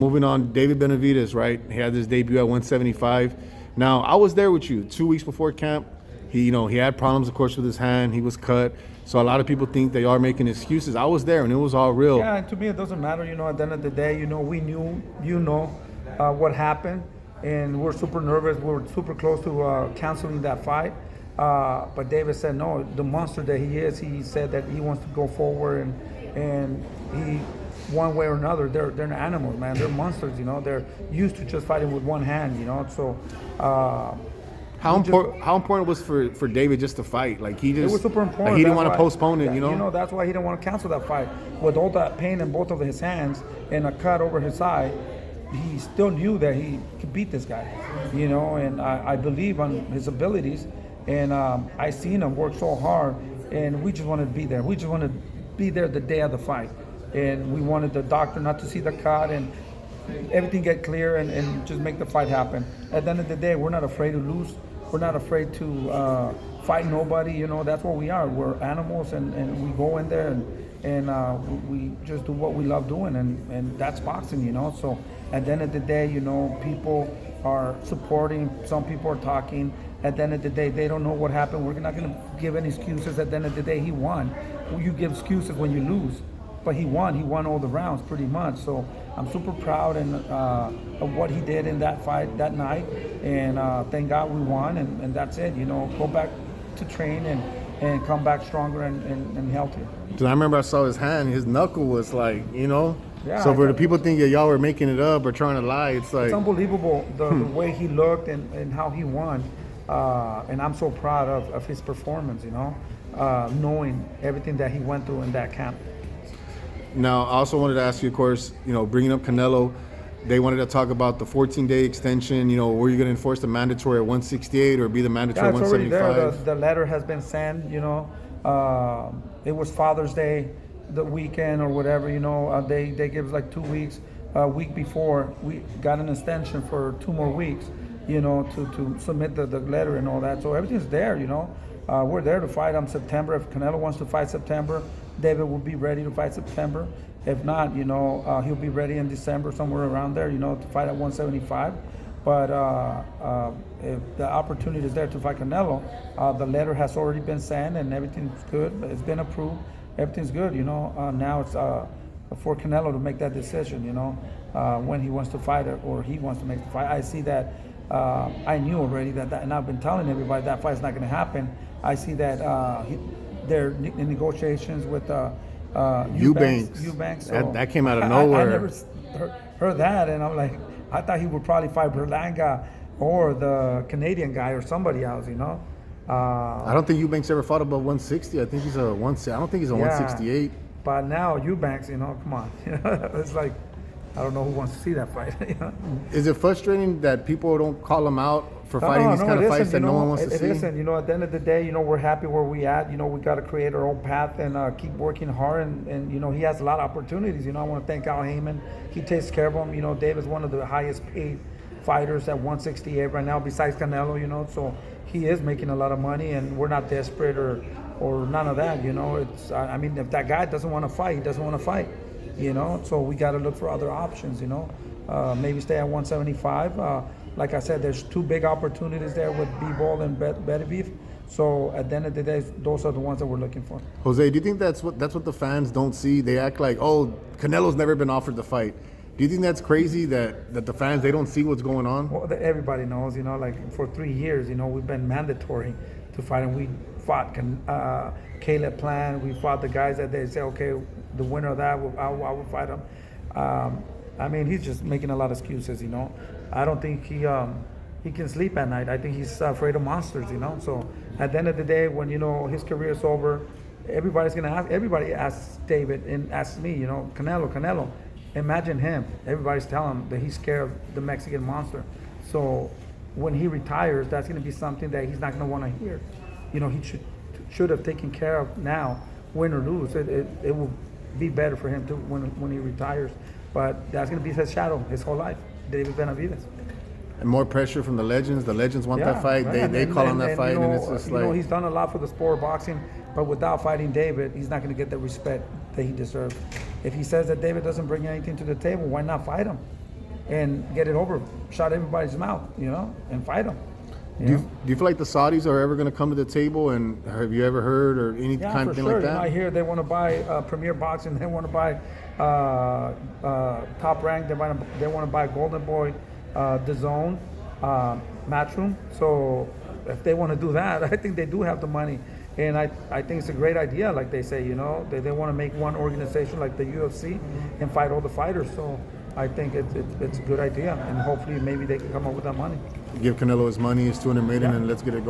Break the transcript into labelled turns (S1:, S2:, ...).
S1: Moving on, David Benavidez, right? He had his debut at 175. Now, I was there with you 2 weeks before camp. He had problems, of course, with his hand. He was cut. So a lot of people think they are making excuses. I was there, and it was all real.
S2: Yeah, and to me, it doesn't matter. At the end of the day, we knew, what happened, and we're super nervous. We're super close to canceling that fight. But David said, no, the monster that he is, he said that he wants to go forward, and he, one way or another, they're animals, man. They're monsters, They're used to just fighting with one hand, So
S1: how important was for David just to fight? Like
S2: it was super important.
S1: Like he didn't want to postpone it,
S2: That's why he didn't want to cancel that fight. With all that pain in both of his hands and a cut over his eye, he still knew that he could beat this guy, And I believe on his abilities, and I seen him work so hard, and we just wanted to be there. We just wanted to be there the day of the fight, and we wanted the doctor not to see the cut and everything get clear and just make the fight happen. At the end of the day, we're not afraid to lose. We're not afraid to fight nobody. That's what we are. We're animals, and we go in there and we just do what we love doing, and that's boxing. So at the end of the day, people are supporting. Some people are talking. At the end of the day, they don't know what happened. We're not going to give any excuses. At the end of the day, he won. You give excuses when you lose. But he won. He won all the rounds pretty much. So I'm super proud of what he did in that fight that night. And thank God we won. And that's it. Go back to train and come back stronger and healthier.
S1: Because I remember I saw his hand. His knuckle was like,
S2: Yeah,
S1: so for the people thinking that y'all were making it up or trying to lie, it's like...
S2: It's unbelievable the way he looked and how he won. And I'm so proud of his performance, knowing everything that he went through in that camp.
S1: Now, I also wanted to ask you, of course, bringing up Canelo, they wanted to talk about the 14-day extension. Were you going to enforce the mandatory at 168 or be the mandatory at 175?
S2: It's already there. The letter has been sent, It was Father's Day, the weekend or whatever, they give us like 2 weeks. A week before, we got an extension for 2 more weeks, to submit the letter and all that. So everything's there, We're there to fight on September. If Canelo wants to fight September, David will be ready to fight September. If not, he'll be ready in December, somewhere around there, to fight at 175. But if the opportunity is there to fight Canelo, the letter has already been sent and everything's good. It's been approved. Everything's good, Now it's for Canelo to make that decision, when he wants to fight or he wants to make the fight. I see that. I knew already that, and I've been telling everybody that fight's not going to happen. I see that they're in negotiations with
S1: Eubanks.
S2: So
S1: that came out of nowhere.
S2: I never heard that, and I'm like, I thought he would probably fight Berlanga or the Canadian guy or somebody else,
S1: I don't think Eubanks ever fought above 160. I think he's a 160. I don't think he's a 168.
S2: But now Eubanks, come on, it's like, I don't know who wants to see that fight.
S1: Is it frustrating that people don't call him out for fighting these kind of fights that no one wants to see?
S2: It isn't. At the end of the day, we're happy where we at. We got to create our own path and keep working hard. And he has a lot of opportunities. I want to thank Al Heyman. He takes care of him. David's one of the highest paid fighters at 168 right now, besides Canelo. So he is making a lot of money, and we're not desperate or none of that. It's. If that guy doesn't want to fight, he doesn't want to fight. So we got to look for other options, maybe stay at 175. Like I said, there's 2 big opportunities there with B-Ball and Benavidez. So at the end of the day, those are the ones that we're looking for.
S1: Jose, do you think that's what the fans don't see? They act like, oh, Canelo's never been offered the fight. Do you think that's crazy that the fans, they don't see what's going on?
S2: Well, everybody knows, like for 3 years, we've been mandatory to fight, and we fought Caleb Plant. We fought the guys that they say, okay, the winner of that, I will fight him. He's just making a lot of excuses, I don't think he can sleep at night. I think he's afraid of monsters, So at the end of the day, when, his career is over, everybody's going to ask. Everybody asks David and asks me, Canelo. Imagine him. Everybody's telling him that he's scared of the Mexican monster. So when he retires, that's going to be something that he's not going to want to hear. He should have taken care of now, win or lose. It will be better for him to when he retires. But that's going to be his shadow his whole life, David Benavidez.
S1: And more pressure from the legends. The legends want that fight. Right. They call on that fight, and it's just like...
S2: he's done a lot for the sport of boxing, but without fighting David, he's not going to get the respect that he deserves. If he says that David doesn't bring anything to the table, why not fight him? and get it over, shut everybody's mouth, you know, and fight them.
S1: Do you feel like the Saudis are ever going to come to the table? And have you ever heard or any
S2: Yeah,
S1: kind
S2: for
S1: of thing
S2: sure.
S1: like
S2: You know,
S1: that?
S2: I hear they want to buy Premier Boxing. They want to buy Top Rank. They want to buy Golden Boy, DAZN, Matchroom. So if they want to do that, I think they do have the money. And I think it's a great idea, like they say, you know. They want to make one organization like the UFC and fight all the fighters. So I think it's a good idea. And hopefully maybe they can come up with that money.
S1: Give Canelo his money, his 200 million,
S2: Yeah.
S1: and let's get it going.